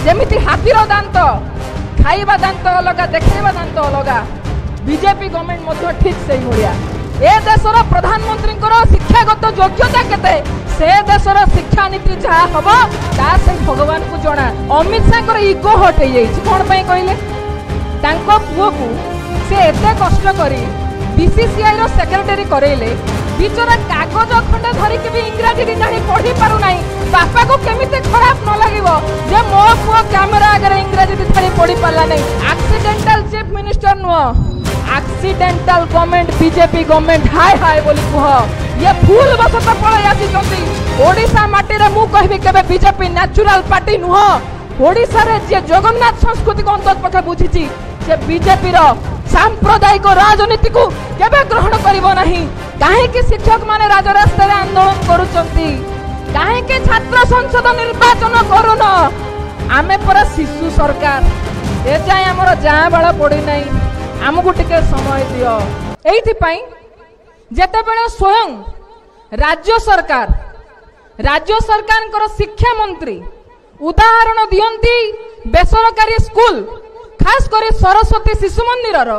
जेमिति हाथीर दांत खाइबा दांत अलग देखा दांत अलग बीजेपी गवर्नमेंट मध्य ठीक से भाया ए देशर प्रधानमंत्री शिक्षागत योग्यता केते से देशर शिक्षा नीति जहाँ हम ता से भगवान को जना। अमित शाह इगो हट हो कौन कहले पुओ को से एते कष्ट करी बीसीसीआई रो सेक्रेटरी करेले बिचरा कागज खंडे धरिक भी इंग्राजी जानी पढ़ी पारु नहीं बापा को केमिते खराब न लागिवो जे मो पुओ कैमरा आगे इंग्राजी जानी पढ़ी पारला नहीं। एक्सीडेंटल चीफ मिनिस्टर नुह एक्सीडेंटल गवर्नमेंट बीजेपी गवर्नमेंट हाय हाय बोली कह ये भूल बसत पळै आसी ओडिशा माटी रे मु कहबी केबे बीजेपी नेचुरल पार्टी नुह ओडिशा रे जे जगन्नाथ संस्कृति को अंतर पखे बुझिची से बीजेपी रो सांप्रदायिक राजनीति को केबे ग्रहण करिवो नहीं। काहे कि शिक्षक माने राजरास्ता रे आंदोलन करूचंती काहे कि छात्र संसद निर्वाचन करून आमे पर शिशु सरकार ए जाय हमर जां बाळ पड़ी नहीं आमको टिके समय दियो। एइथि पई जेते बेले स्वयं राज्य सरकार शिक्षा मंत्री उदाहरण दियंती बेसरकारी स्कूल खास करी सरस्वती शिशु मंदिर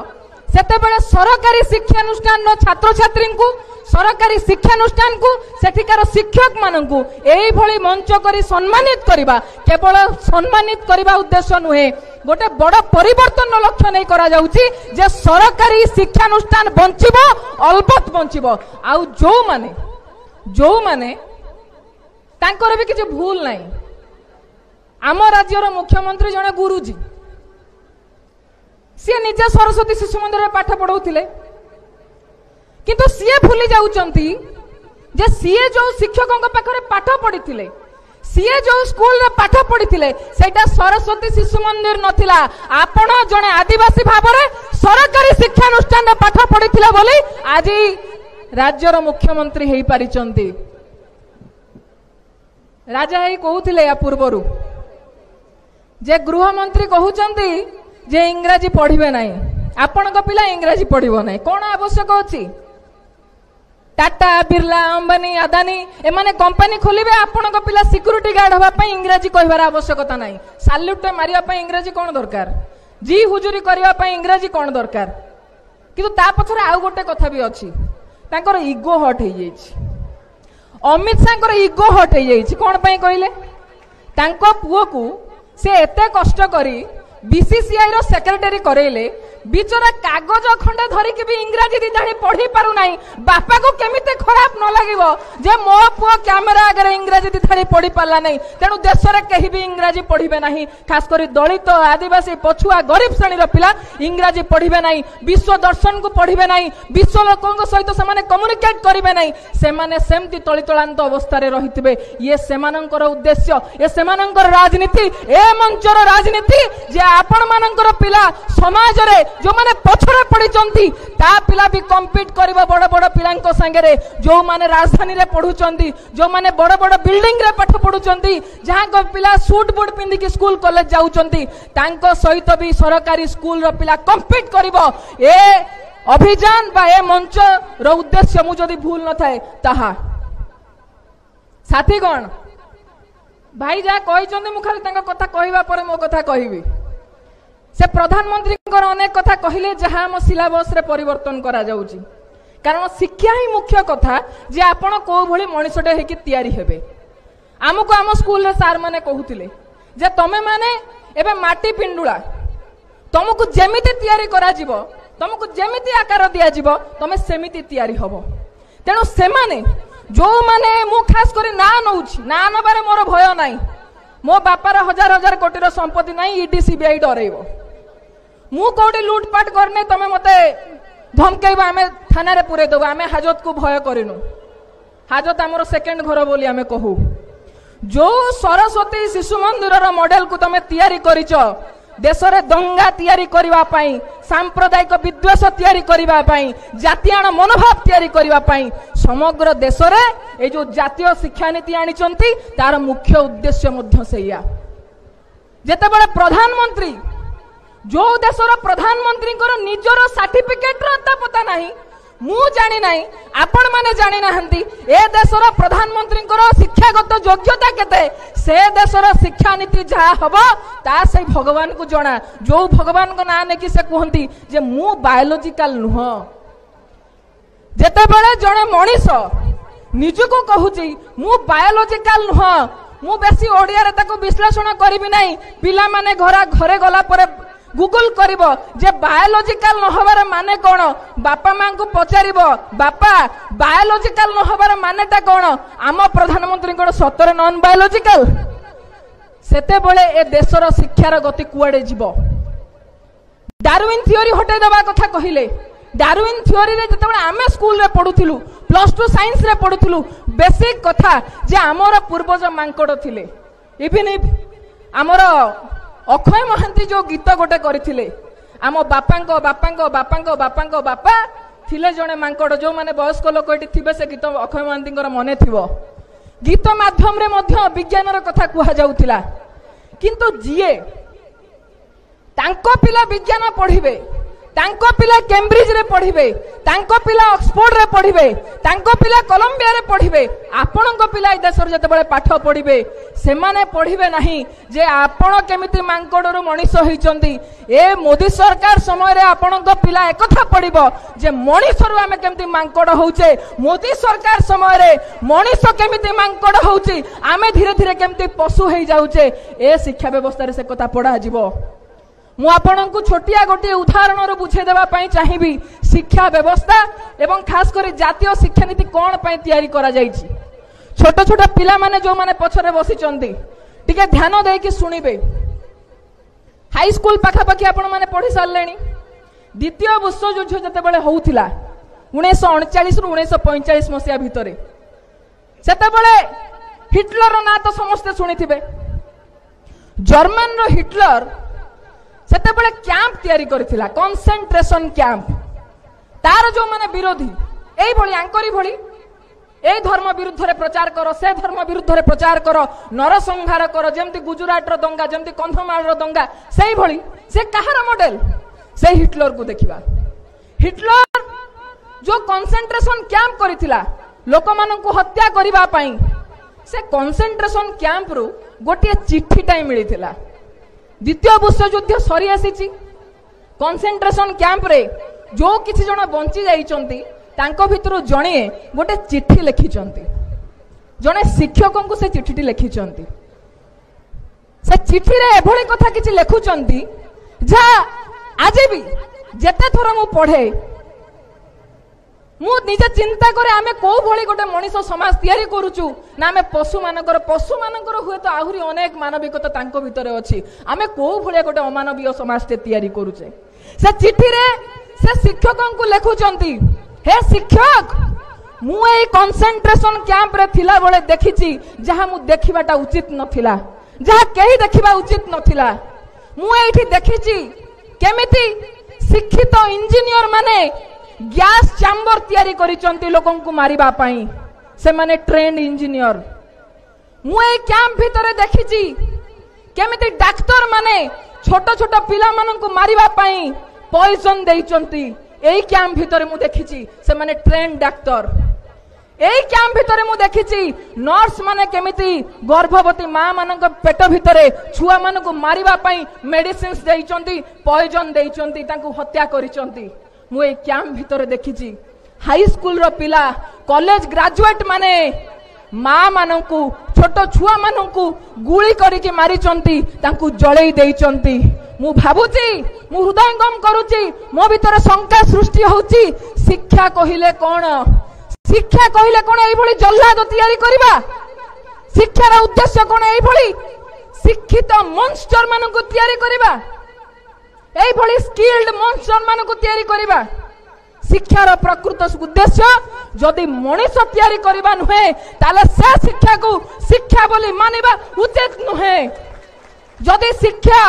सेते बेले सरकारी शिक्षानुष्ठान छात्र छात्री को सरकारी शिक्षानुष्ठान को सेठिकार शिक्षक मानू एई भली मंच करी सम्मानित करिबा केवल सम्मानित करिबा उद्देश्य नुहे गोटे बड़ परिवर्तन लक्ष्य नहीं करा जाउची जे सरकारी शिक्षानुष्ठान बंचिबो अलबत बंचिबो आउ जो माने तांकर भी किछि भूल नहीं। आम राज्यर मुख्यमंत्री जने गुरुजी सी निजे सरस्वती शिशु मंदिर में पाठ पढ़ाउथिले किंतु सी भूली जाउचंती जे सी जो शिक्षकों पाखरे पाठ पढ़ी सी जो स्कूल रे पाठ पढ़ी सेटा सरस्वती शिशु मंदिर नथिला आपण जने आदिवासी भाबरे सरकारी शिक्षानुष्ठान रे पाठ पढ़ी बोली आज राज्यर मुख्यमंत्री हेई पारिचंती। राजा हेई कहउथिले या पूर्वरु जे गृह मंत्री कहउचंती जे इंग्राजी पढ़िबे नाही आपण को पिला इंग्राजी पढ़िबो नाही कोन आवश्यक अछि टाटा बिरला अंबानी अदानी एमाने कंपनी खोलिबे आपण को पिला सिक्यूरिटी गार्ड हबा पई इंग्राजी कहबार आवश्यकता नाही सैल्यूट मारिया पई इंग्राजी कोन दरकार जी हुजूरी करबा पई इंग्राजी कोन दरकार किंतु ता पछरे आउ गोटे कथा भी अछि तांकर ईगो हट हो जाइछि। अमित शाह ईगो हट हो जाइछि कोन पई कहले तांको पुओ को से एते कष्ट करी बीसीसीआई रो सेक्रेटरी करेले बिचरा कागज खंडे धरिक भी इंग्राजी जानी पढ़ी पारु नहीं बापा को केमिते खराब न लागिवो जे मो पुओ कैमरा आगे इंग्राजी जानी पढ़ी पारला नहीं तेणु देश में कहीं भी इंग्राजी पढ़िबे नहीं खास करी दलित आदिवासी पछुआ गरीब श्रेणी पिला इंग्राजी पढ़िबे नहीं विश्व दर्शन को पढ़िबे नहीं विश्व लोकों सहित से कम्युनिकेट करिबे नहीं सेमाने सेमती तलितलांत अवस्था रहिथिबे ये सेमानंकर उद्देश्य ये सेमानंकर राजनीति ए मंचर राजनीति जे आपण मानंकर पिला समाज रे जो माने पछरे पड़ी चंती ता पिला भी कम्पीट करबा बड़ बड़ पिलांको संगे जो माने राजधानी रे पढु चंती जो माने बड़ बड़ बिल्डिंग रे पाठ पढु चंती जहां को पिला सूट बूट पिंदी के स्कूल कॉलेज जाउ चंती तांको सहित भी सरकारी स्कूल रो पिला कम्पीट करबो ए अभियान बा ए मंच रो उद्देश्य मु जदी भूल न थाए ताहा साथीगण भाई जा कहि चंदी मु खाली तांको कथा कहिबा परे मो कथा कहिबी से प्रधानमंत्री अनेक कथा कहले जहां हम सिलेबस रे परिवर्तन करा जाउची कारण शिक्षा ही मुख्य कथा जे आपण को भली मनिषटे हेकी तयारी हेबे हमको आम स्कूल रे सार माने कहउतिले जे तमे माने एबे माटी पिंडुला तुमको जेमिति तयारी करा जिवो तुमको जेमिति आकार दिया जिवो तमे सेमिति तयारी हबो तेणु से माने जो माने मु खास करी ना नउची ना नबारे मोर भय नाही मो बापार हजार हजार कोटी संपत्ति नहीं ईडी सीबीआई डरेइबो मु कोटी लूटपाट करने तमे मते धमकेइबा आमे थाना रे पुरे देबो आमे हाजत को भय करिनु हाजत हमर सेकंड घर बोली आमे कहू जो सरस्वती शिशु मंदिर रो मॉडल को तमे तयारी करिचो देश रे दंगा तयारी करिवा पई सांप्रदायिक विद्वेष तयारी करिवा पई जातीयाण मनोभाव तयारी करिवा पई समग्र देश रे ए जो जातीय शिक्षा नीति आनिचंती तार मुख्य उद्देश्य मध्य सेया जेते बळे प्रधानमंत्री जो देशर प्रधानमंत्री निजर सर्टिफिकेट पता नहीं मु जानी नहीं आपण माने जानी नाहंती ए देशर प्रधानमंत्री शिक्षागत योग्यता केते से देशर शिक्षा नीति जहा हबो ता से भगवान को जणा जो भगवान को ना ने कि से कहंती जे मु बायोलॉजिकल नुह जेते बेले जणे मनीष निजको कहूची मु बायोलॉजिकल नुह मु बेसी ओडिया रे ताको विश्लेषण करिबि नाही पिला माने घरे गला परे गूगल करिबो जे बायोलॉजिकल न हबार माने कोन बापा मां को पचारिबो बापा बायोलॉजिकल न हबार मानेटा कोन आम प्रधानमंत्री कोन सतर नॉन बायोलॉजिकल सेते बेले ए देशर शिक्षार गति कुआडे जीवो डार्विन थ्योरी हटे देबा कथा कहिले डार्विन थ्योरी रे जतबे आमे स्कूल रे पढुथिलु +2 साइंस रे पढुथिलु बेसिक कथा जे हमर पूर्वज मांकड़ थिले इवन इफ हमर अक्षय महांती जो गीत गोटे करथिले आम बापांको बापांको बापांको बापांको बापा थिले जने मांकड़ जो माने वयस्क लोक एटी थिबे से गीत अक्षय महांतींकर मने थिबो गीत माध्यम रे मध्य विज्ञानर कथा कुहा जाउथिला किंतु जिए तांको पिला विज्ञान पढिबे तांको पिला कैम्ब्रिज रे पढिबे तांको पिला ऑक्सफोर्ड रे पढिबे तांको पिला कोलंबिया रे पढिबे आपणको पिला देशर जते बळे पाठ पढिबे से माने पढिबे नाही जे आपण केमिति मांकड़रो मनीष होइचंदी ए मोदी सरकार समय रे आपणको पिला एकथा पढिबो जे मनीषरु आमे केमिति मांकड़ होउचे मोदी सरकार समय रे मनीष केमिति मांकड़ होउची आमे धीरे धीरे केमिति पशु होई जाउचे ए शिक्षा व्यवस्था रे से कथा पढा जिवो मु आपनकु छोटिया गोटे उदाहरण बुझे देबा पई चाहिबी शिक्षा व्यवस्था एवं खास कर जातीय शिक्षा नीति कोन पई तयारी करा जाईची छोट छोट पिला माने जो माने पछरे बसी चंदी टिके ध्यान दे के सुनिबे हाई स्कूल पाखा पाखी आपण माने पढी सारलेनी द्वितीय विश्व युद्ध जते बेले होउथिला 1939 रु 1945 मसिया भितरे सेते बेले हिटलर ना तो समस्त सुनिथिबे जर्मन रो हिटलर सेते बेले कैंप तयारी करथिला कंसंट्रेशन कैंप तार जो माने विरोधी एई भली आंकरी भली ए धर्म विरुद्ध रे प्रचार करो से धर्म विरुद्ध रे प्रचार करो नरसंहार करो जेमती गुजरात रो दंगा जेमती कंधमाल रो दंगा सेई भली से कहार मॉडल से हिटलर को देखिबा हिटलर जो कंसंट्रेशन कैंप करिथिला लोक मानन को हत्या करिबा पई से कंसंट्रेशन कैंप रु गोटे चिट्ठी टाइम मिलिथिला द्वितीय विश्व युद्ध सरी आसी कंसंट्रेशन कैंप रे जो किसी जन बंची जाइचंती तांको भितरु जणे गोटे चिट्ठी लिखिचंती जने शिक्षकों को से चिट्ठी लिखिचंती से चिट्ठी रे एभली कथा किछि लिखुचंती जा आज भी जेते थोर मु पढे मु निजे चिंता करे आमे को भली गोटे मनीष समाज तयारी करूचु ना आमे पशु मानकर हुए तो आहुरी अनेक मानविकता तांको भितरे अछि आमे को भली गोटे अमानवीय समाज ते तयारी करूचे से चिट्ठी रे से शिक्षकों को लिखुचंती हे शिक्षक मु ए कंसंट्रेशन कैंप रे थिला बळे देखिछि जहा मु देखिबाटा उचित नथिला जहा केही देखिबा उचित नथिला मु एठी देखिछि केमिति शिक्षित इंजीनियर माने गैस चैम्बर तयारी करिचंती लोकन को मारिबा पई से माने ट्रेंड इंजीनियर मु ए कैंप भितरे देखिछि केमिति डाक्टर माने छोट छोट पिला मानन को मारिबा पई पॉइजन देइचंती एई कैंप भितरे मु देखिछि से माने ट्रेंड डाक्टर एई कैंप भितरे मु देखिछि नर्स माने केमिति गर्भवती मां मानन पेट भितरे छुआ मानन को मारिबा पई मेडिसिन्स देइचंती पॉइजन देइचंती तांको हत्या करिचंती मु ए कैंप भितरे देखिछि हाई स्कूल रो पिला कॉलेज ग्रेजुएट माने मां मानन को छोट छुआ मानन को गुली करिके मारिचंती तांको जळेई देइचंती मु भाबुची मु हृदयंगम करूची मो भितर शंका सृष्टि होउची शिक्षा कहिले कोन एई भली जल्लाद तयारी करिबा शिक्षार उद्देश्य कोन एई भली शिक्षित मॉन्स्टर मानन को तयारी करिबा एई भली स्किल्ड मॉन्स्टर मानन को तयारी करिबा शिक्षार प्रकृत उद्देश्य जदि मनीष तयारी करिबा नुहे ताले से शिक्षा को शिक्षा बोली मानिबा उचित नुहे जदि शिक्षा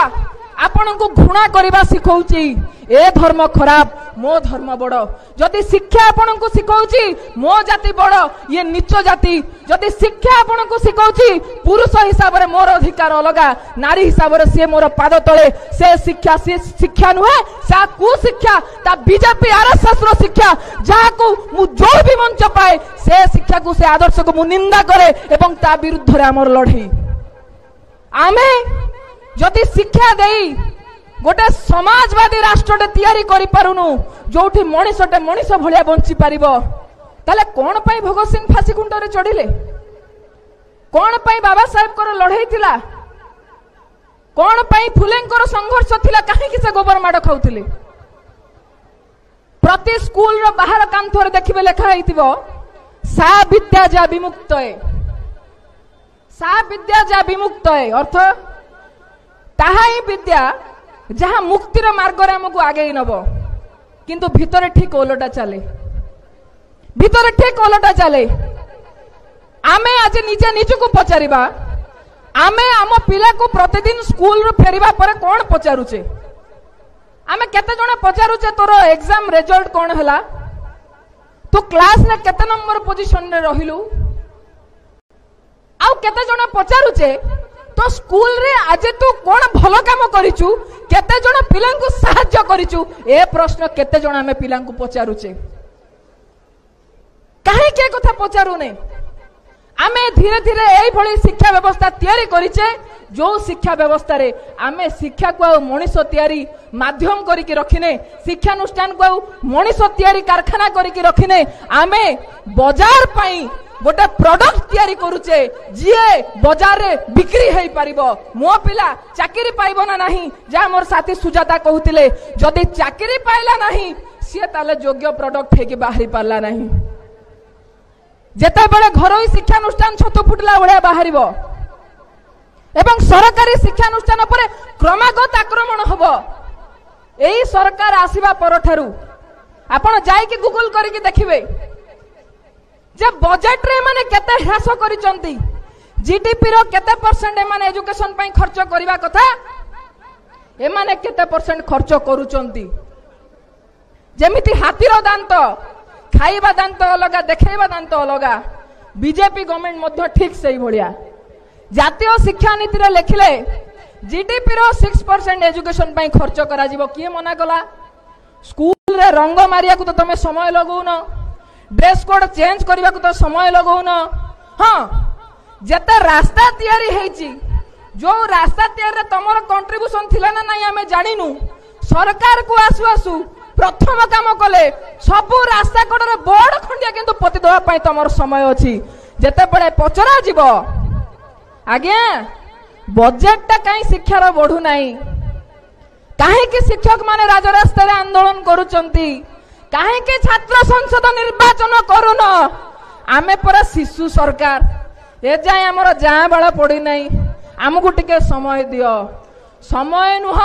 आपण को घृणा करबा सिखौची ए धर्म खराब मो धर्म बड़ जदि शिक्षा आपण को शिखाऊची मो जाति बड़ ये नीच जाति जदि शिक्षा आपण को शिखाऊची पुरुष हिसाब रे मोर अधिकार अलगा नारी हिसाब रे से मोर पाद तले से शिक्षा नुहे सा कु शिक्षा ता बीजेपी आरएसएस रो शिक्षा जहा को मु जो भी मंच पाए से शिक्षा को से आदर्श को मु निंदा करे एवं ता विरुद्ध रे हमर लढई आमे जदि शिक्षा देई गोटे समाजवादी राष्ट्रटे तैयारी करि पारुनु जोठी मनीषटे मनीष भलिया बंची पारिबो ताले कोन पई भगत सिंह फांसी कुंडरे चढ़िले कोन पई बाबा साहेब कर लड़ाई थिला कोन पई फुलेंकर संघर्ष थिला काहे कि से गोबर माड खाउथिले प्रति स्कूल रो बाहर कांथर देखिबे लेखा हेतिबो सा विद्या जा विमुक्त है सा विद्या जा विमुक्त है अर्थ ताहा ही विद्या जहां मुक्तिर मार्ग रे हमको आगे नब किंतु भीतर ठीक ओलटा चले भीतर ठीक ओलटा चले आमे आज निजे निज को पचारिबा आमे आम पिला को प्रतिदिन स्कूल रो फेरिबा पर कोन पचारुचे आमे केते जणा पचारुचे तोर एग्जाम रिजल्ट कोन हला तू क्लास ने केते नंबर पोजीशन रे रहिलु आउ केते जणा पचारुचे तो स्कूल रे आज तू कोन भलो काम करिचु केते जणा पिलां को सहाय्य करिचु ए प्रश्न केते जणा में पिलां को पचारुचे काहे के कथा पचारु ने आमे धीरे धीरे एई भली शिक्षा व्यवस्था तैयारी करिचे जो शिक्षा व्यवस्था रे आमे शिक्षा को मनीष तैयारी माध्यम करी के रखिने शिक्षानुष्ठान को मनीष तैयारी कारखाना करी के रखिने आमे बाजार पाई गोटे प्रोडक्ट तैयारी करूचे जीए बाजार रे बिक्री हेई परिबो मो पिला चाकरी पाइबो ना नहीं जा मोर साथी सुजाता कहउतिले जदी चाकरी पाइला नहीं से ताले योग्य प्रोडक्ट हे के बाहरी पाला नहीं जेते बेले घरोई शिक्षानुष्ठान छतो फुटला बळिया बाहरिबो एवं सरकारी शिक्षानुष्ठान पर क्रमागत आक्रमण हबो एई सरकार आसीबा परठारु आपण जाई कि गूगल करी कि देखिबे जे बजेट रे माने केते ह्रास करिसंती जीडीपी रो केते परसेंट ए माने एजुकेशन पई खर्च करिवा कथा ए माने केते परसेंट खर्च करूचंती जेमिति हाथीर दांत खाइबा दांत अलगा देखाइबा दांत अलगा बीजेपी गवर्नमेंट मध्य ठीक सही भलिया जातीय शिक्षा नीति रे लेखिले जीडीपी रो 6% एजुकेशन पई खर्च करा जिवो किए मना कला स्कूल रे रंग मारिया को तो तमे समय लगाउ न ड्रेस कोड चेंज करबा को तो समय लगाउ न हां जते रास्ता तैयारी हेची जो रास्ता तैयारी रे तमर कंट्रीब्यूशन थिला ना नहीं हमें जानिनु सरकार को आसु आसु प्रथम काम कले सब रास्ता कोड रे बोर्ड खंडिया किंतु पति दवा पई तमर समय अछि जते बडे पचरा जीवो आज्ञा बजेट टा कहीं शिक्षा रो बढ़ू नहीं काहे कि शिक्षक माने राजरास्ता रे आंदोलन करूचंती काहे कि छात्र संसद निर्वाचन करून आमे पर शिशु सरकार ए जाय हमर जां बाला पड़ी नहीं हमकु टिके समय दियो समय नुह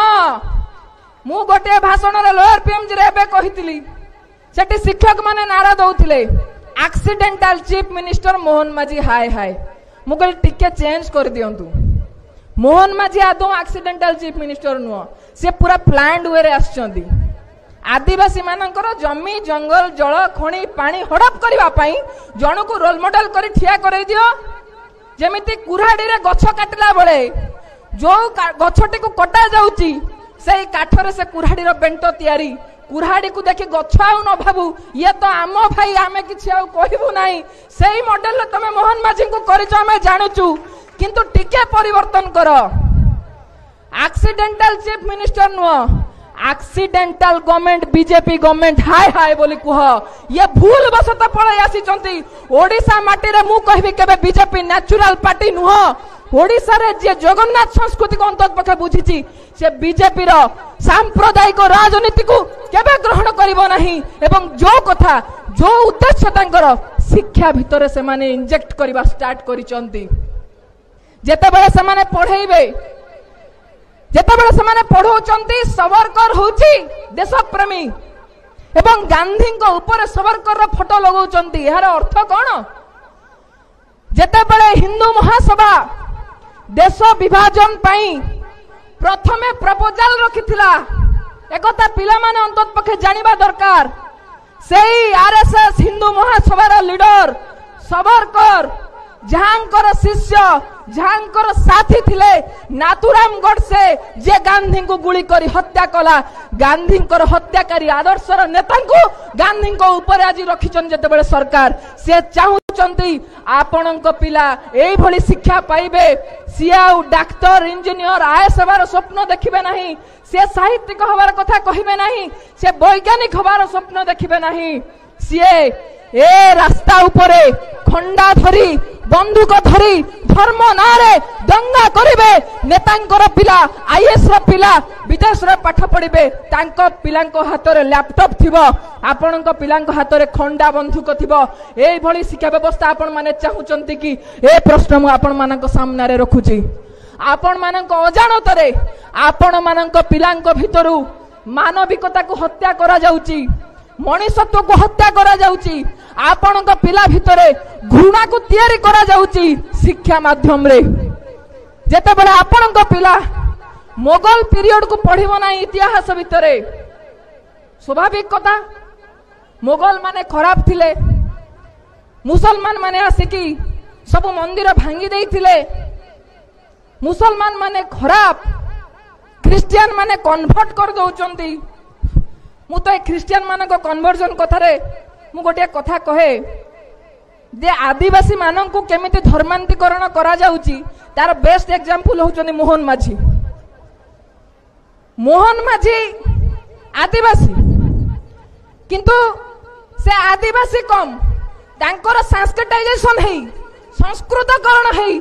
मु गोटे भाषण रे लोअर पीएमजी रे एबे कहितली सेठी शिक्षक माने नारा दउथिले एक्सीडेंटल चीफ मिनिस्टर मोहन माझी हाय हाय मुगल टिके चेंज कर दियंतु मोहन माझी आदो एक्सीडेंटल चीफ मिनिस्टर नुह से पूरा प्लान्ड वे रे आछंती आदिवासी मानकर जमी जंगल जल खणी पानी हड़प करबा पई जण को रोल मॉडल करी ठिया करई दियो जेमिति कुराडी रे गछ काटला बळे जो गछटी को कटा जाउची सेई काठरे से कुराडी रो बेंटो तयारी कुराडी को देखि गछ आउ न भाबू ये तो आम भाई आमे किछि आउ कहबू नाही सेई मॉडल तमे मोहन माझी को करिछ आमे जानुचू किंतु टिके परिवर्तन करो एक्सीडेंटल चीफ मिनिस्टर नुह एक्सीडेंटल गवर्नमेंट बीजेपी गवर्नमेंट हाय हाय बोली कुह ये भूल बसत पळै आसी चंती ओडिसा माटी रे मु कहबी केबे बीजेपी नेचुरल पार्टी नुह ओडिसा रे जे जगन्नाथ संस्कृति को अंतत पखे बुझिची से बीजेपी रो सांप्रदायिक राजनीति को केबे ग्रहण करिवो नाही एवं जो कथा जो उद्देश्य तांकर शिक्षा भितरे से माने इंजेक्ट करबा स्टार्ट करिचंती जेते बेले से माने पढेइबे जेतेबेले से पढ़ौचंती सावरकर होची देशप्रेमी एवं गांधी को ऊपर सावरकर रो फोटो लगाउचंती यार अर्थ कोन जेतेबेले हिंदू महासभा देश विभाजन पाई प्रथमे प्रपोजल रखिथिला एकथा पिला माने अंतत पक्षे जानिबा दरकार। सेई आरएसएस हिंदू महासभार लीडर सावरकर जहांकर शिष्य जहांकर साथी थिले नाथुराम गडसे जे गांधी को गुली करी हत्या कला। गांधी हत्याकारी आदर्शर नेता को गांधी ऊपर आज रखिछन जेते बेले सरकार से चाहूचंती आपणक पिला एई भली शिक्षा पाइबे। सी आउ डाक्टर इंजीनियर आईएएस हबार स्वप्न देखिबे नहीं, से साहित्यिक हबार कथा कहिबे नहीं, से वैज्ञानिक हबार स्वप्न देखिबे नहीं। सीए ए रास्ता उपरे खंडा धरी बंदूक धरी धर्म नारे दंगा करिवे। नेतांकर पिला आईएएस रो पिला विदेश रे पाठ पढ़िबे, तांको पिलांको हाथ रे लैपटॉप थिबो, आपणको पिलांको हाथ रे खंडा बंदूक थिबो। एई भली शिक्षा व्यवस्था आपण माने चाहूचंती कि ए प्रश्न मु आपण मानक सामने रे रखुची। आपण मानक अजाणतरे आपण मानक पिलांको भितरु मानविकता को हत्या करा जाउची, मनुष्यत्व को हत्या करा जाउची। आपणक पिला भितरे घृणा को तैयारी करा जाउची शिक्षा माध्यम रे। जेते बळे आपणक पिला मोगल पीरियड को पढ़िबो ना इतिहास भितरे, स्वाभाविक कथा मोगल माने खराब थिले, मुसलमान माने आसिकी सब मंदिर भांगी देइथिले, मुसलमान माने खराब, क्रिश्चियन माने कन्वर्ट कर दउचंती। मु तो ख्रिस्टियन मान कन्वर्जन कथारे मु गोटे कथा कहे जे आदिवासी मानन को केमिति धर्मांतरीकरण करा जाउची तार बेस्ट एग्जांपल होचनी मोहन माझी। मोहन माझी आदिवासी किंतु से आदिवासी कम तांकर संस्कृताइजेशन हेई संस्कृतकरण हेई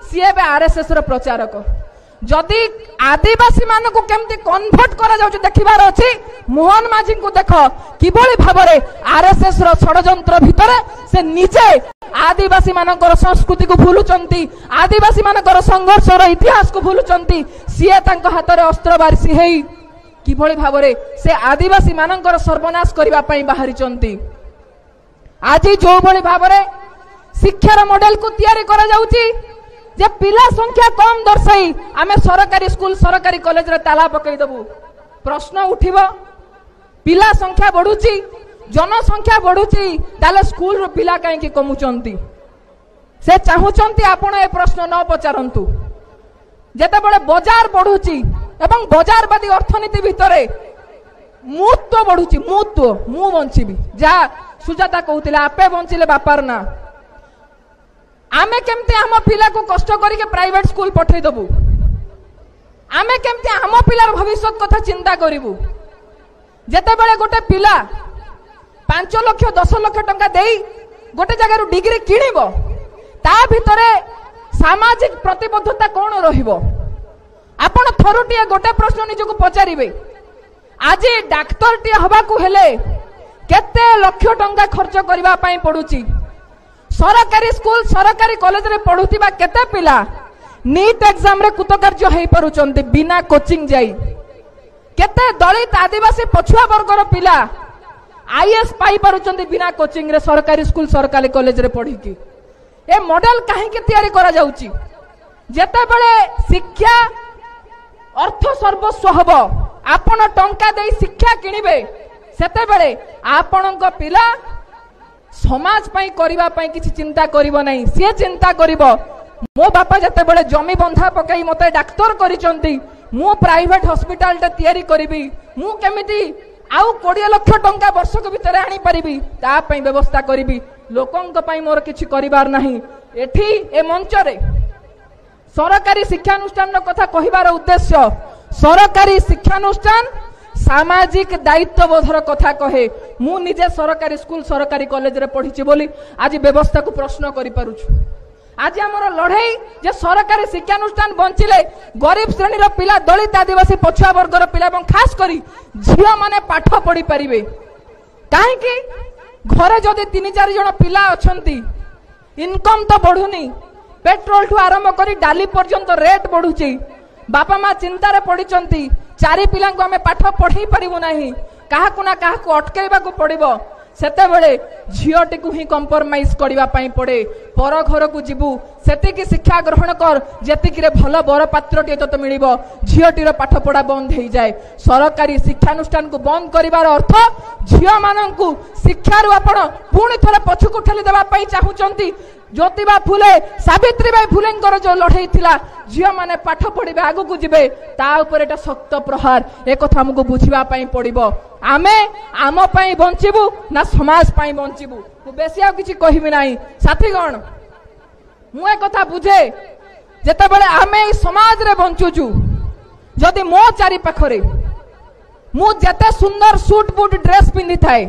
सीए बे आरएसएस रो प्रचारक। जदि आदिवासी मान को केमती कन्वर्ट करा जाउची देखिबार अछि मोहन माझी को देख किभली भाबरे आरएसएस रो षडयंत्र भितरे से निजे आदिवासी मानकर संस्कृति को भूलुचंती, आदिवासी मानकर संघर्ष रो इतिहास को भूलुचंती। सीए तांको हाथ रे अस्त्र बारिसी हेई किभली भाबरे से आदिवासी मानकर सर्वनाश करिबा पई बाहरिचंती। आज जो भली भाबरे शिक्षार मॉडल को तैयारी करा जाउची जे पिला संख्या कम दर्शाई आमे सरकारी स्कूल सरकारी कॉलेज रे ताला पकई दबु, प्रश्न उठिबो पिला संख्या बढ़ुची जनसंख्या बढ़ुची ताले स्कूल रो पिला काहे कि कमुचंती। से चाहूचंती आपण ए प्रश्न न पचारंतु। जेते बळे बाजार बढ़ुची एवं बाजारवादी अर्थनीति भितरे मुत्व बढ़ुची, मुत्व मु बंचिबी जा सुजाता कहउतिला आपे बंचिले बापार ना। आमे केमते आम पिला को कष्ट करके प्राइवेट स्कूल पठे दबु, आमे केमते आम पिलार भविष्य कथा चिंता करिवु। जेते बेले गोटे पिला 5 लाख 10 लाख टंका देई गोटे जगह डिग्री किणिबो ता भितरे सामाजिक प्रतिबद्धता कोन रहिबो। आपण थरुटिए गोटे प्रश्न निजको पचारिबे, आज डाक्टर टी हबा को हेले केते लाख टंका खर्च करबा पई पडुची। सरकारी स्कूल सरकारी कॉलेज रे पढ़ुथिबा केते पिला नीट एग्जाम रे कृतकार्य हेई परुचंती बिना कोचिंग जाई। केते दलित आदिवासी पछुआ वर्गर पिला आईएएस पाई परुचंती बिना कोचिंग रे सरकारी स्कूल सरकारी कॉलेज रे पढ़ी की। ए मॉडल काहे के तैयारी करा जाउची? जेते बेले शिक्षा अर्थ सर्वस्व हबो, आपण टंका देई शिक्षा किनिबे, सेते बेले आपणक पिला समाज पाई करिबा पाई किछि चिंता करिवो नाही। से चिंता करिवो मो बापा जते बेले जमी बंधा पकाई मते डाक्टर करिचंती, मु प्राइवेट हॉस्पिटल टे तयारी करिबी, मु केमिति आउ 20 लाख टंका वर्षक भितर आनी परिबी ता पई व्यवस्था करिबी। लोकंक पई मोर किछि करिवार नाही। एठी ए मंच रे सरकारी शिक्षानुष्ठान कथा कहिबार उद्देश्य सरकारी शिक्षानुष्ठान सामाजिक दायित्वबोधर कथा कहे। मु निजे सरकारी स्कूल सरकारी कॉलेज रे पढ़ी बोली आज व्यवस्था को प्रश्न करि पारुछु। आज हमर लड़ाई जे सरकारी शिक्षानुष्ठान बंचिले गरीब श्रेणी रो पिला दलित आदिवासी पछुआ वर्गर पिला एवं खास करी झियो माने पाठ पढ़ी परिबे। काहे कि घरे जदि 3-4 जण पिला अछंती इनकम तो बढ़ुनी, पेट्रोल ठू आरंभ करी डाली पर्यंत रेट बढ़ुची, बापा माँ चिंतार पड़िचंती 4 पिलांको आमे पाठ पढ़ी परिबु नाही, काहाकु ना काहाकु अटकेइबा को पड़िबो। सेते बेले झीटी को ही कंप्रोमाइज करबा पई पड़े पर घर को जीवु सेतिकी शिक्षा ग्रहण कर जेतिकी रे भल बर पात्रटी तो मिलिबो झीटीर पाठ पढ़ा बंद हो जाए सरकारी शिक्षानुष्ठान को बंद करिवार अर्थ झील माननकु शिक्षारु आपण पुणी थरे पछकु ठेली देबा पई चाहुचंती ज्योतिबा फुले सावित्रीबाई फुलेंकर जो लड़ाई थिला झील माने पाठ पढ़िबे आगु को जिबे ता ऊपर एटा शक्त प्रहार एक कथा हमको बुझिबा पई पड़िबो आमे आम पई बंचिबु ना समाज पई बंचिबु मु बेसी आ किछि कहिबि नाही साथीगण मु एक कथा बुझे जेते बेले आमे ई समाज रे बंचुचु जदि मो चारि पाखरे मु जेते सुंदर सूट बूट ड्रेस पिंदी थाए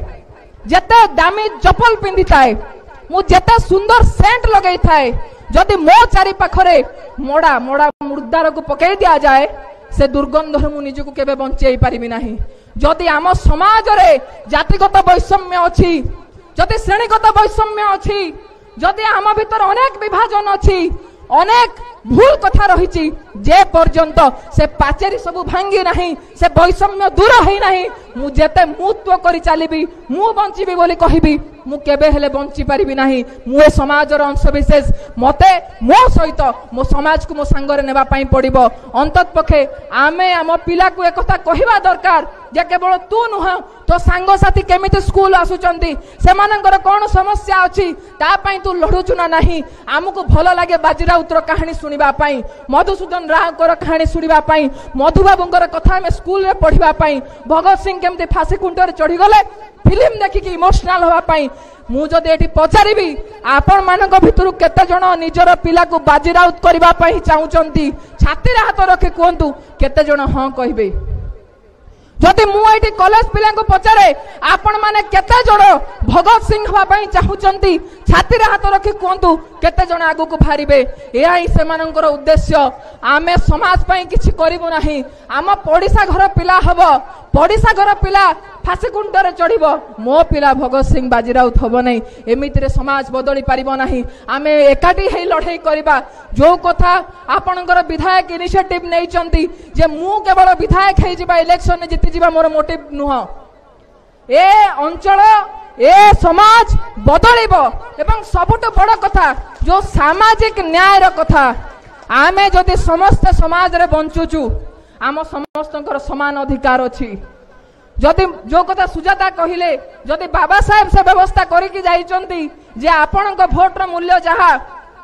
जेते दामी चप्पल पिंदी थाए मु जेते सुंदर सेंट लगई थाए जदि मो चारि पाखरे मोड़ा मोड़ा मुर्दार को पकई दिया जाए से दुर्गंध मु निजको केबे बंचेई पारिबि नाही जदि आम समाज रे जातिगत वैषम्य अछि जदि श्रेणीगत वैषम्य अछि जदि आम भीतर अनेक विभाजन अछि अनेक भूल कथा रही जे पर्यंत से पाचेरी सब भांगी नहीं से वैषम्य दूर है नहीं मु जेते मुत्व करी चलीबी मु बंचीबी बोली कहबी मु केबे हेले बंची पारिबी नाही मु ए समाजर अंश विशेष मते मो सहित मो समाज को मो संगरे नेबा पई पड़िबो अंतत पखे आमे आम पिला को एक कथा कहिबा दरकार जे केवल तू नुह तो सांग साथी केमिति स्कूल आसुचंती सेमानंकर कोन समस्या अछि ता पई तू लढुचु ना नाही आमको भलो लागे बाजीराउतर कहानी सुनिबा पई मधुसूदन रावकर कहानी सुनिबा पई मधुबाबुंकर कथा में स्कूल रे पढ़िबा पई भगत सिंह केमते फांसी कुंटर चढ़ी गले फिल्म देखिकी इमोशनल होवा पई मु जदि एठी पचारिबी आपण मानक भितरु केते जण निजर पिला को बाजीराउत करबा पई चाहुचंती छाती रे हाथ रखि कोंतु केते जण हां कहिबे जदि मु एठी कॉलेज पिला को पचारे आपण माने केते जण भगत सिंह होवा पई चाहुचंती छाती रे हाथ रखि कोंतु केते जण आगु को भारिबे एया ही सेमानंकर उद्देश्य आमे समाज पई किछि करिबो नाही आम पड़िसा घर पिला हबो पड़िसा घर पिला फांसी कुंडरे चढ़िबो मो पिला भगत सिंह बाजीराउत हबो नहीं एमिति रे समाज बदली पारिबो नाही आमे एकाठी हे लड़ाई करबा जो कथा आपनकर विधायक इनिशिएटिव नै चंती जे मु केवल विधायक हे जिबा इलेक्शन ने जिति जिबा मोर मोटिव नुह ए अंचल ए समाज बदलिबो एवं सबुठ बड़ कथा जो सामाजिक न्याय रो कथा आमे जदि समस्त समाज रे बंचुचु आम समस्तंकर समान अधिकार अछि जदि जो कथा सुजाता कहिले जदि बाबा साहेब से व्यवस्था करिकि जाइचंती जे आपनक भोट रो मूल्य जहा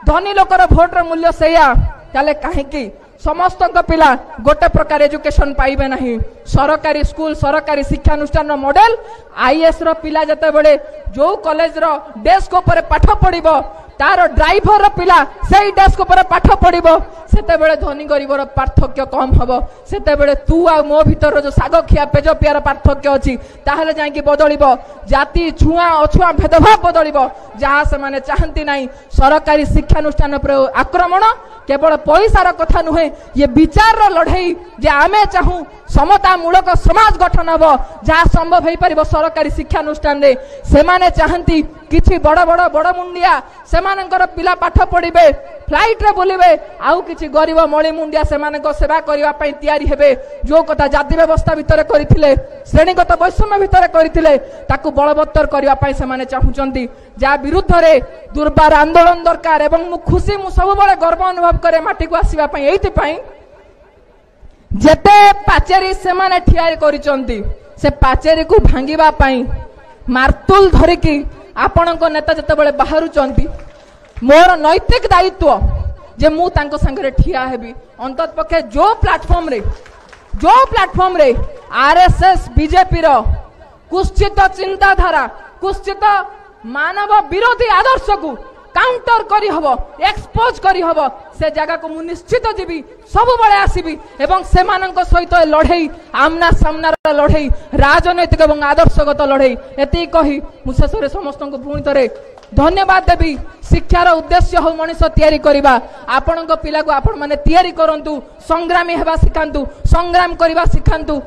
धनी लोकर भोट रो मूल्य सेया ताले काहेकि समस्त पिला गोटे प्रकार एजुकेशन पाइबे नहीं सरकारी स्कूल सरकारी शिक्षानुष्ठान मॉडल आईएएस रो पिला जते बेले जो कॉलेज रो डेस्क ऊपर पाठ पढ़िबो तार ड्राइवर पिला से डेस्क ऊपर पाठ पढ़िबो सेते बेले धनी गरीब रो पार्थक्य कम हबो सेते बेले तू आ मो भीतर जो साग खिया पेज पियार पार्थक्य अछि ताहले जाई कि बदलिबो जाति छुआ अछुआ भेदभाव बदलिबो जहा से माने चाहंती नाही सरकारी शिक्षानुष्ठान पर आक्रमण केवल पैसार कथा नुहे ये विचार लड़ाई जे आमे चाहू समता मूलक समाज गठन हब जहाँ संभव हो पार सरकारी शिक्षानुष्ठान रे सेमाने चाहती किछि बड़ बड़ बड़ मुंडिया सेमानंकर पिला पाठ पढ़िबे फ्लाइट रे बुलिबे आउ किछि गरीब मळी मुंडिया सेमानक सेवा करिवा पई तयारी हेबे जो कथा जाति व्यवस्था भितर करिथिले श्रेणीगत वैषम्य भितर करिथिले ताकू बलवत्तर करिवा पई सेमाने चाहुचंती जा विरुद्ध रे दुर्बार आंदोलन दरकार एवं मु खुशी मु सब बळे गर्व अनुभव करे माटी को आसीबा पई एइति पई जेते पाचेरी सेमाने ठिया करिचंती से पाचेरी को भांगीबा पई मार्तुल धरिकी आपणक नेता जते बळे बाहरुचंती मोर नैतिक दायित्व जे मु तांको संगे ठिया हेबी अंतत पक्षे जो प्लेटफॉर्म रे आरएसएस बीजेपी रो कुश्चित चिंताधारा कुश्चित मानव विरोधी आदर्श को काउंटर करी हबो एक्सपोज करी हबो से जगह को मु निश्चित जीवी सब बळे आसीबी एवं सेमानक सहित लड़ाई आमना सामना लड़ाई राजनैतिक एवं आदर्शगत लड़ाई एति कही मु शेषरे समस्त को पुणी थरे धन्यवाद देवी शिक्षार उद्देश्य हो मनुष्य तैयारी करबा आपनक पिला को आपण माने तैयारी करंतु संग्रामी हेबा सिखांतु संग्राम करबा सिखांतु।